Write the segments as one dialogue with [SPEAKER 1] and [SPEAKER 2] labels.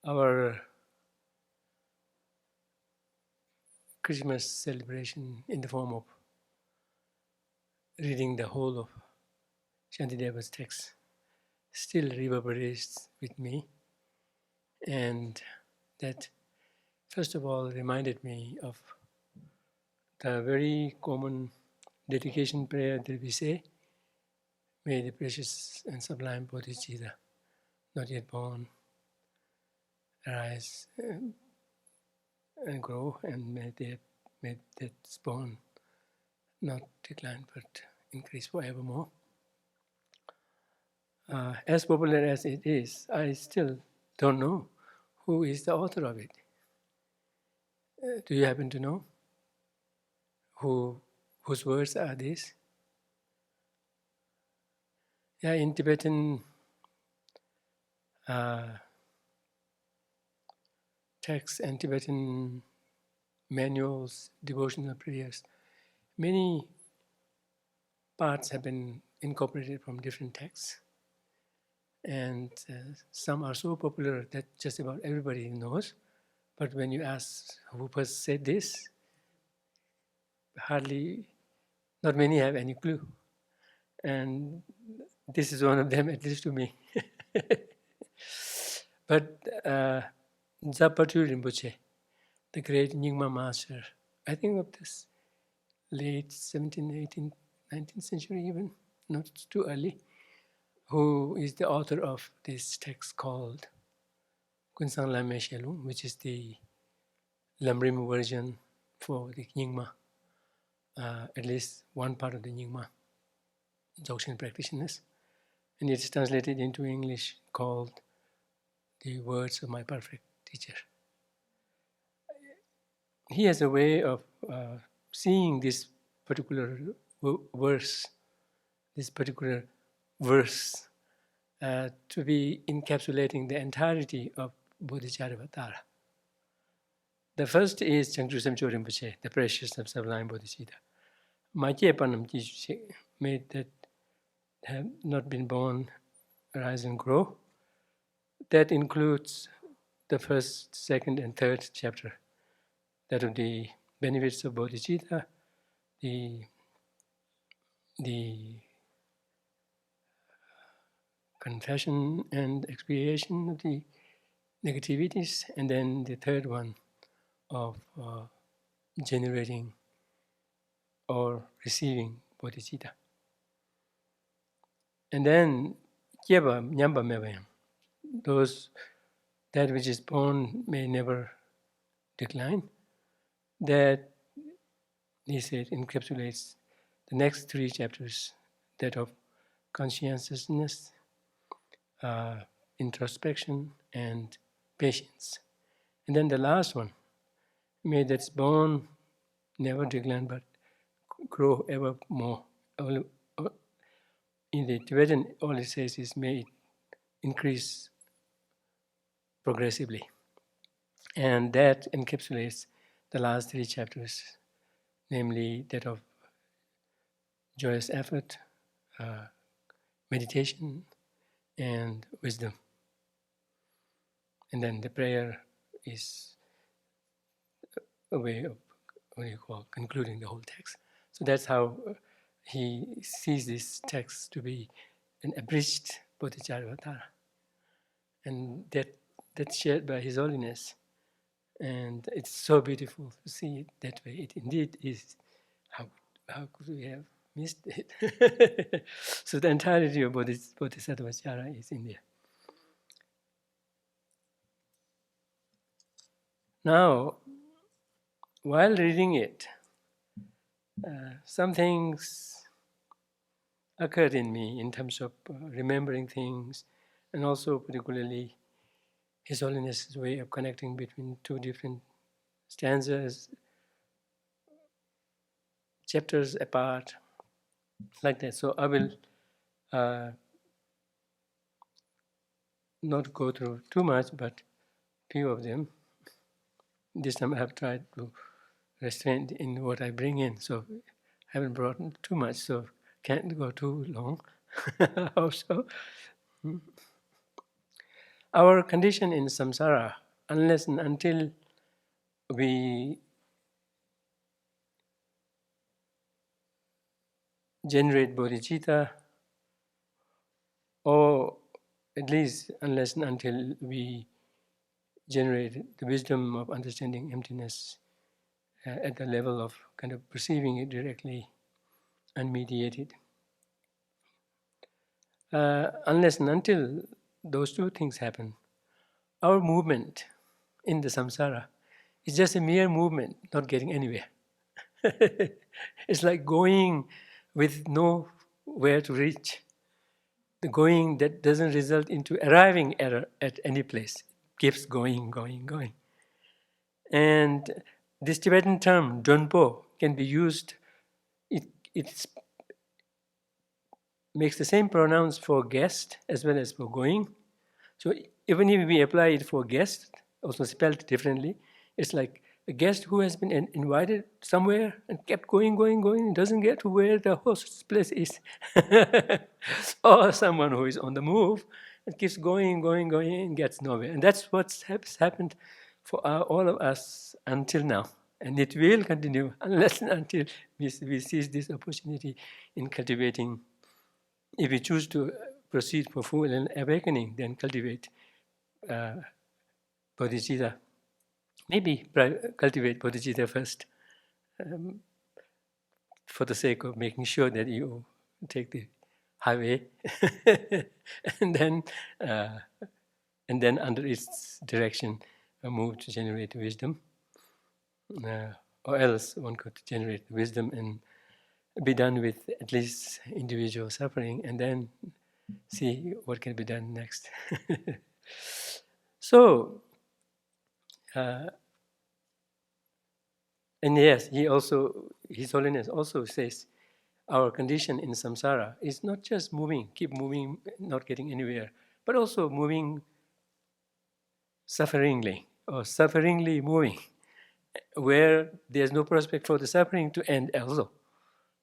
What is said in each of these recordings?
[SPEAKER 1] our Christmas celebration in the form of reading the whole of Shantideva's text still reverberates with me, and that first of all reminded me of the very common dedication prayer that we say, may the precious and sublime Bodhichitta, not yet born, arise and grow, and may that spawn not decline but increase forevermore. As popular as it is, I still don't know who is the author of it. Do you happen to know whose words are these? Yeah, in Tibetan texts and Tibetan manuals, devotional prayers, many parts have been incorporated from different texts. And some are so popular that just about everybody knows. But when you ask who first said this, not many have any clue. And this is one of them, at least to me. But Zapatu Rinpoche, the great Nyingma master, I think of this late 17th, 18th, 19th century even, not too early, who is the author of this text called Kunsang Lame Shelung, which is the Lamrim version for the Nyingma, at least one part of the Nyingma Dzogchen practitioners. And it's translated into English called The Words of My Perfect Teacher. He has a way of seeing this particular verse to be encapsulating the entirety of Bodhicharyavatara. The first is Changchu Samcho Rinpoche, the precious and sublime Bodhicitta. May that have not been born, rise and grow. That includes the first, second, and third chapter, that of the benefits of bodhicitta, the confession and expiation of the negativities, and then the third one of generating or receiving bodhicitta. And then kyeba nyamba mevayam, that which is born may never decline. That, he said, encapsulates the next three chapters, that of conscientiousness, introspection, and patience. And then the last one, may that's born never decline but grow ever more. In the Tibetan, all it says is may it increase progressively. And that encapsulates the last three chapters, namely that of joyous effort, meditation, and wisdom. And then the prayer is a way of, concluding the whole text. So that's how he sees this text to be an abridged Bodhicharyavatara. And that's shared by His Holiness. And it's so beautiful to see it that way. It indeed is. How could we have missed it? So the entirety of Bodhisattvachara is in there. Now, while reading it, some things occurred in me in terms of remembering things, and also particularly His Holiness's way of connecting between two different stanzas, chapters apart, like that. So I will not go through too much, but few of them. This time I have tried to restrain in what I bring in, so I haven't brought too much, so can't go too long also. Our condition in samsara, unless and until we generate bodhicitta, or at least unless and until we generate the wisdom of understanding emptiness at the level of kind of perceiving it directly, unmediated. Unless and until those two things happen, our movement in the samsara is just a mere movement, not getting anywhere. It's like going with nowhere to reach. The going that doesn't result into arriving at any place. Keeps going, going, going. And this Tibetan term, donpo, can be used, it makes the same pronouns for guest as well as for going. So even if we apply it for guest, also spelled differently, it's like a guest who has been invited somewhere and kept going, going, going, doesn't get to where the host's place is. Or someone who is on the move and keeps going, going, going, and gets nowhere. And that's what's happened for all of us until now. And it will continue unless and until we seize this opportunity in cultivating. If we choose to proceed for full awakening, then cultivate bodhicitta. Maybe cultivate bodhicitta first, for the sake of making sure that you take the highway, and then under its direction move to generate wisdom, or else one could generate wisdom and be done with at least individual suffering, and then see what can be done next. So, and yes, His Holiness also says, our condition in samsara is not just moving, keep moving, not getting anywhere, but also moving sufferingly, or sufferingly moving, where there's no prospect for the suffering to end also.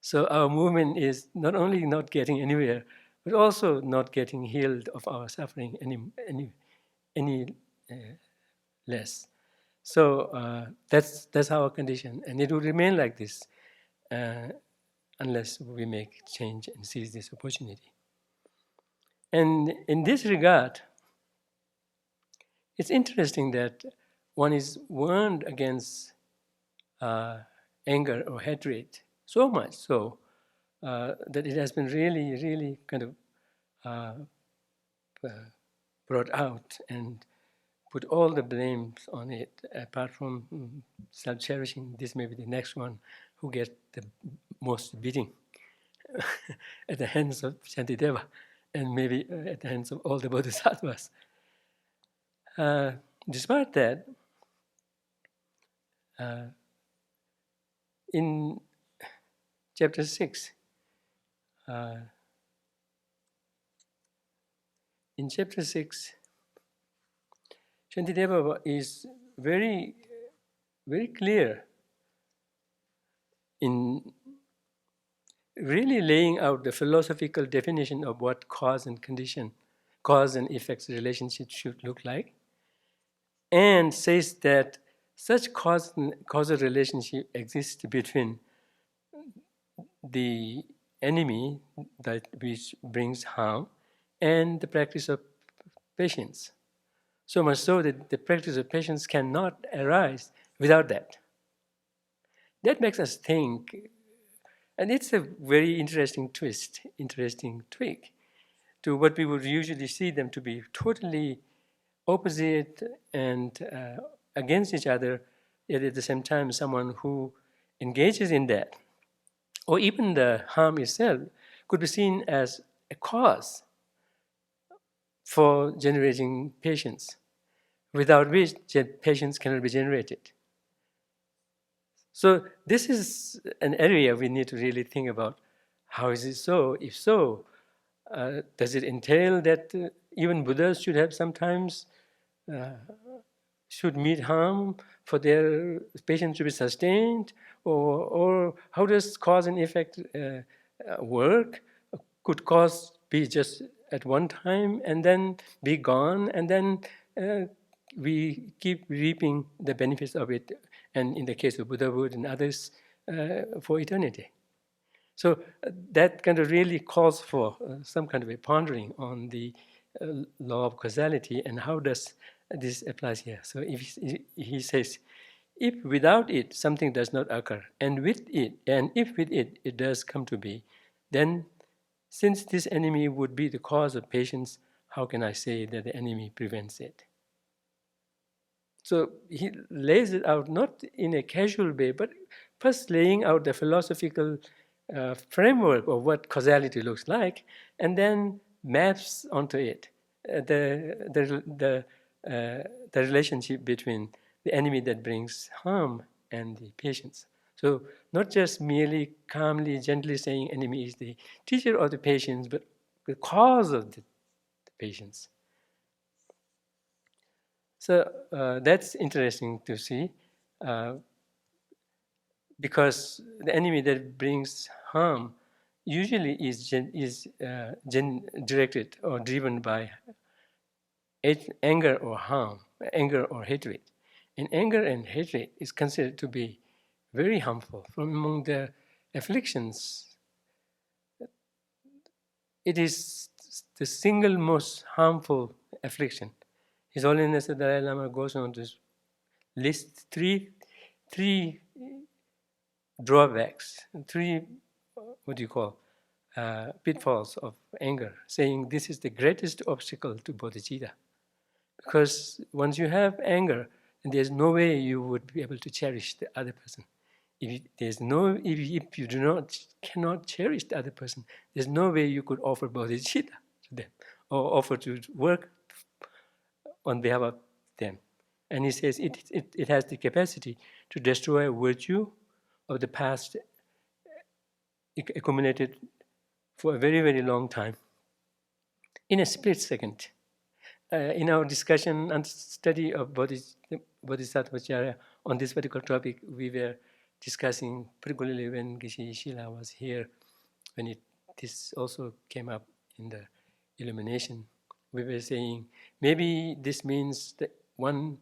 [SPEAKER 1] So our movement is not only not getting anywhere, but also not getting healed of our suffering any less. So that's our condition, and it will remain like this unless we make change and seize this opportunity. And in this regard, it's interesting that one is warned against anger or hatred so much so that it has been really, really kind of brought out and put all the blames on it, apart from self-cherishing. This may be the next one who gets the most beating at the hands of Shantideva, and maybe at the hands of all the bodhisattvas. Despite that, in chapter 6, Shantideva is very, very clear in really laying out the philosophical definition of what cause and effects relationship should look like, and says that such causal relationship exists between the enemy that which brings harm and the practice of patience. So much so that the practice of patience cannot arise without that. That makes us think, and it's a very interesting tweak to what we would usually see them to be totally opposite and against each other, yet at the same time someone who engages in that, or even the harm itself, could be seen as a cause for generating patience, without which patience cannot be generated. So this is an area we need to really think about. How is it so? If so, does it entail that even Buddhas should have sometimes should meet harm for their patience to be sustained? Or how does cause and effect work? Could cause be just at one time and then be gone, and then we keep reaping the benefits of it, and in the case of Buddhahood and others, for eternity. So that kind of really calls for some kind of a pondering on the law of causality and how does this applies here. So if he says, if without it something does not occur, and with it, and if with it it does come to be, then since this enemy would be the cause of patience, how can I say that the enemy prevents it? So he lays it out not in a casual way, but first laying out the philosophical framework of what causality looks like, and then maps onto it the relationship between the enemy that brings harm and the patience. So not just merely calmly, gently saying enemy is the teacher of the patience, but the cause of the patience. So that's interesting to see, because the enemy that brings harm usually is directed or driven by anger or harm, anger or hatred. And anger and hatred is considered to be very harmful. From among the afflictions, it is the single most harmful affliction. His Holiness the Dalai Lama goes on to list three drawbacks, three, pitfalls of anger, saying this is the greatest obstacle to bodhicitta. Because once you have anger, and there's no way you would be able to cherish the other person. If you cannot cherish the other person, there's no way you could offer bodhicitta to them or offer to work on behalf of them. And he says it has the capacity to destroy virtue of the past accumulated for a very, very long time in a split second. In our discussion and study of Bodhisattvacharya on this particular topic, we were discussing, particularly when Geshe Shila was here, when this also came up in the illumination, we were saying maybe this means that one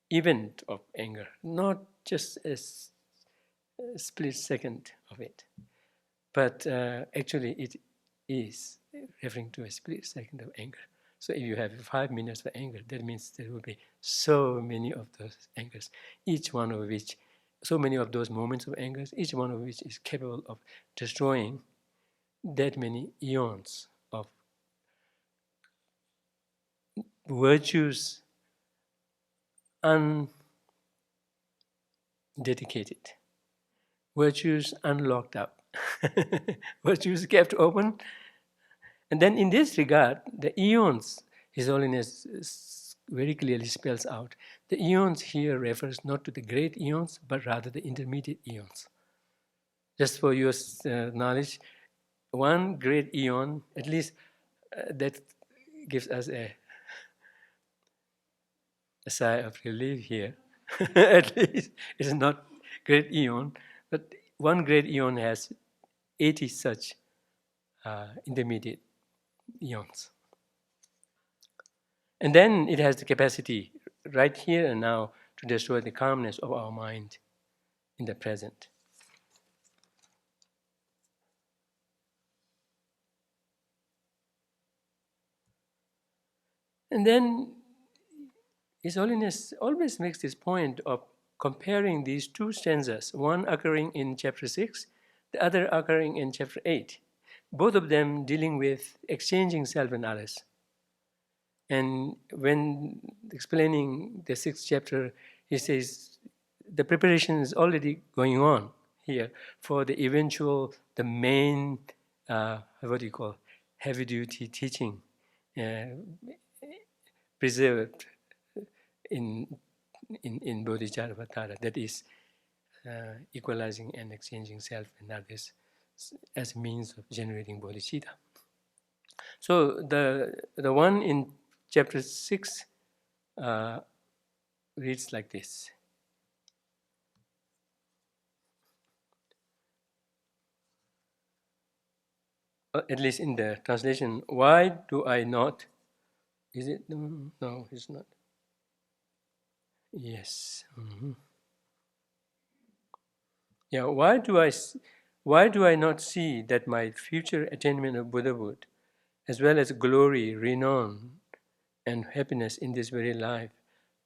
[SPEAKER 1] event of anger, not just a split second of it, but actually it is referring to a split second of anger. So if you have 5 minutes of anger, that means there will be so many of those angers, each one of which, so many of those moments of anger, each one of which is capable of destroying that many eons of virtues undedicated, virtues unlocked up, virtues kept open. And then in this regard, the eons, His Holiness very clearly spells out, the eons here refers not to the great eons, but rather the intermediate eons. Just for your knowledge, one great eon, at least that gives us a sigh of relief here. At least it's not great eon, but one great eon has 80 such intermediate eons. And then it has the capacity right here and now to destroy the calmness of our mind in the present. And then His Holiness always makes this point of comparing these two stanzas, one occurring in chapter 6, the other occurring in chapter 8, both of them dealing with exchanging self and others. And when explaining the 6th chapter, he says the preparation is already going on here for the eventual, the main, heavy-duty teaching preserved in Bodhicharyavatara, that is equalizing and exchanging self and others as a means of generating bodhicitta. So the one in chapter 6 reads like this. at least in the translation, why do I not? Is it? No, it's not. Yes. Yeah. Why do I not see that my future attainment of Buddhahood, as well as glory, renown, and happiness in this very life,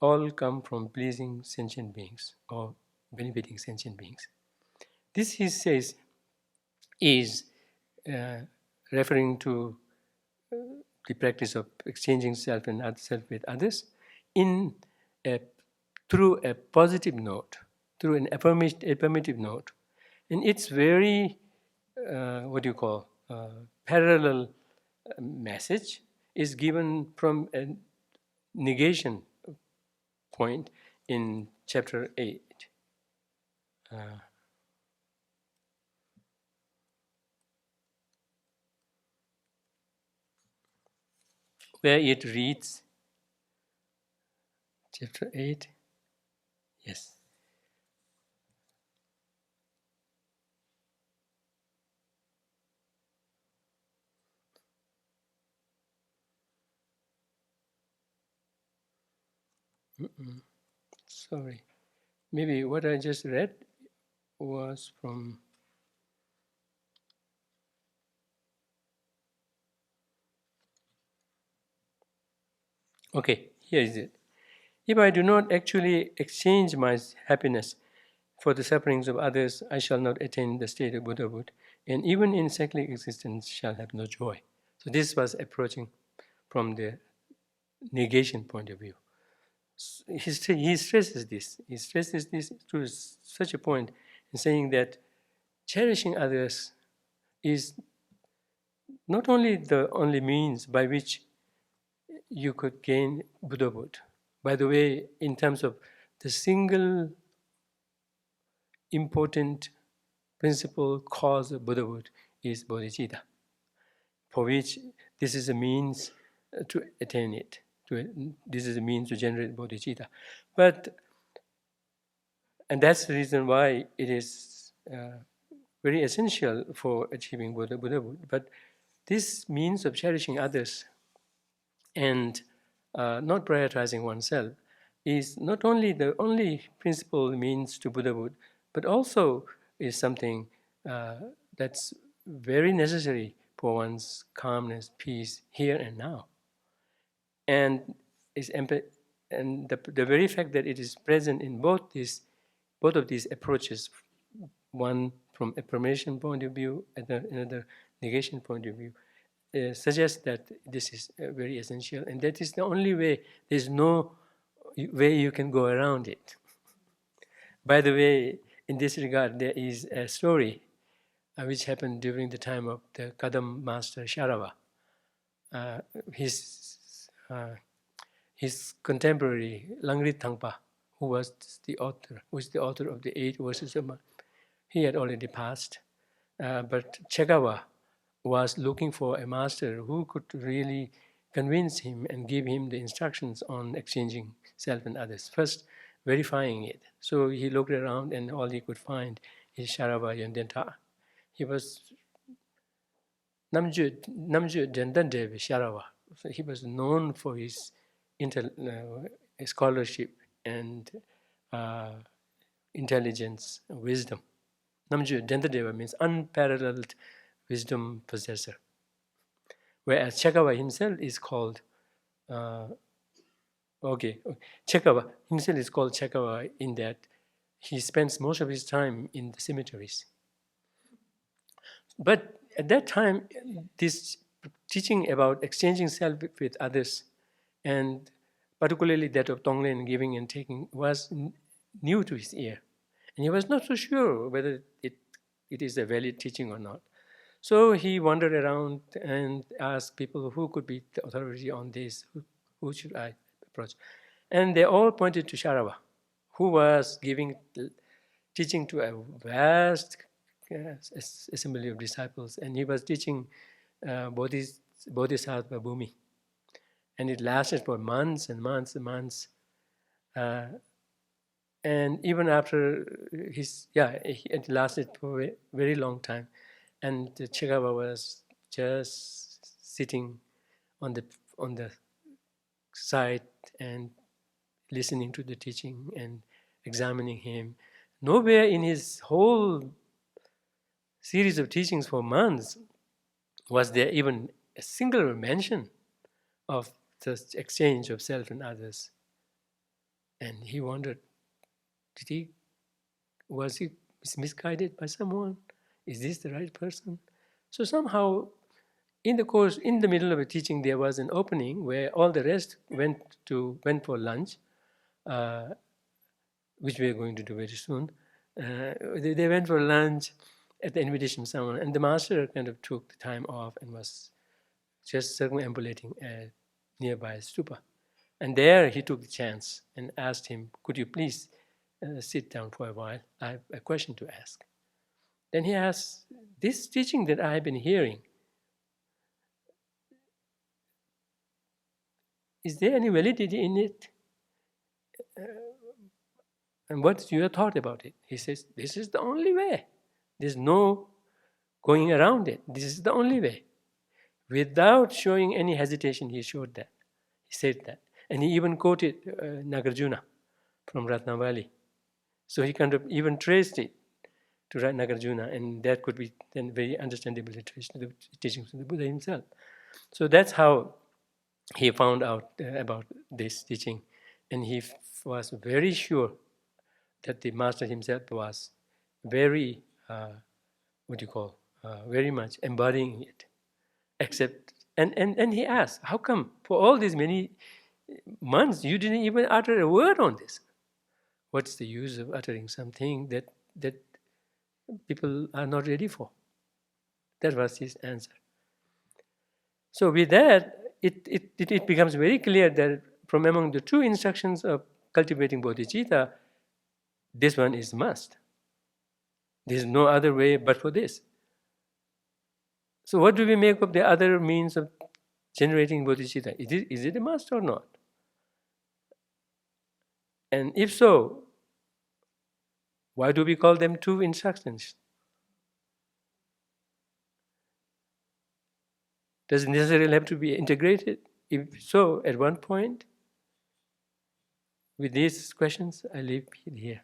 [SPEAKER 1] all come from pleasing sentient beings or benefiting sentient beings? This, he says, is uh, referring to the practice of exchanging self and self with others in a, through a positive note, through an affirmative note. And it's very, what do you call, parallel message is given from a negation point in chapter 8, where it reads, chapter 8, yes. Sorry. Maybe what I just read was from, okay, here is it. If I do not actually exchange my happiness for the sufferings of others, I shall not attain the state of Buddhahood, and even in cyclic existence shall have no joy. So this was approaching from the negation point of view. He stresses this. He stresses this to such a point in saying that cherishing others is not only the only means by which you could gain Buddhahood. By the way, in terms of the single important principal cause of Buddhahood is bodhicitta, for which this is a means to attain it. This is a means to generate bodhicitta. And that's the reason why it is very essential for achieving Buddhahood. But this means of cherishing others and not prioritizing oneself is not only the only principal means to Buddhahood, but also is something that's very necessary for one's calmness, peace here and now. And the very fact that it is present in both of these approaches, one from affirmation point of view, and another negation point of view, suggests that this is very essential, and that is the only way. There's no way you can go around it. By the way, in this regard, there is a story which happened during the time of the Kadam master Sharava. Uh, his contemporary Langrit Thangpa, who is the author of the 8 verses of, he had already passed. But Chegawa was looking for a master who could really convince him and give him the instructions on exchanging self and others, first verifying it. So he looked around and all he could find is Sharava Yandenta. He was Namju Dendandev Sharava. So he was known for his scholarship and intelligence, wisdom. Namju Dentadeva means unparalleled wisdom possessor. Whereas Chekava himself is called, Chekava himself is called Chekava in that he spends most of his time in the cemeteries. But at that time, this teaching about exchanging self with others, and particularly that of Tonglen, giving and taking, was new to his ear. And he was not so sure whether it is a valid teaching or not. So he wandered around and asked people who could be the authority on this, who should I approach? And they all pointed to Sharava, who was giving teaching to a vast assembly of disciples, and he was teaching Bodhisattva Bhumi. And it lasted for months and months and months. And even after it lasted for a very long time. And Chekava was just sitting on the side and listening to the teaching and examining him. Nowhere in his whole series of teachings for months was there even a single mention of the exchange of self and others. And he wondered, was he misguided by someone? Is this the right person? So somehow, in the middle of a teaching, there was an opening where all the rest went for lunch, which we are going to do very soon. They went for lunch at the invitation of someone, and the master kind of took the time off and was just circumambulating a nearby stupa. And there he took the chance and asked him, could you please sit down for a while? I have a question to ask. Then he asked, this teaching that I have been hearing, is there any validity in it? And what's your thought about it? He says, this is the only way. There's no going around it. This is the only way. Without showing any hesitation, he showed that. He said that. And he even quoted Nagarjuna from Ratnavali. So he kind of even traced it to Nagarjuna, and that could be then very understandably traced to the teachings of the Buddha himself. So that's how he found out about this teaching. And he was very sure that the master himself was very, very much embodying it. Except, and he asked, how come for all these many months you didn't even utter a word on this? What's the use of uttering something that people are not ready for? That was his answer. So with that, it becomes very clear that from among the two instructions of cultivating bodhicitta, this one is must. There's no other way but for this. So what do we make of the other means of generating bodhicitta? Is it a must or not? And if so, why do we call them two instructions? Does it necessarily have to be integrated? If so, at one point, with these questions, I leave it here.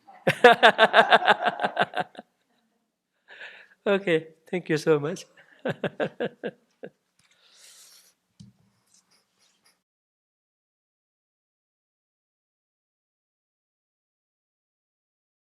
[SPEAKER 1] Okay, thank you so much.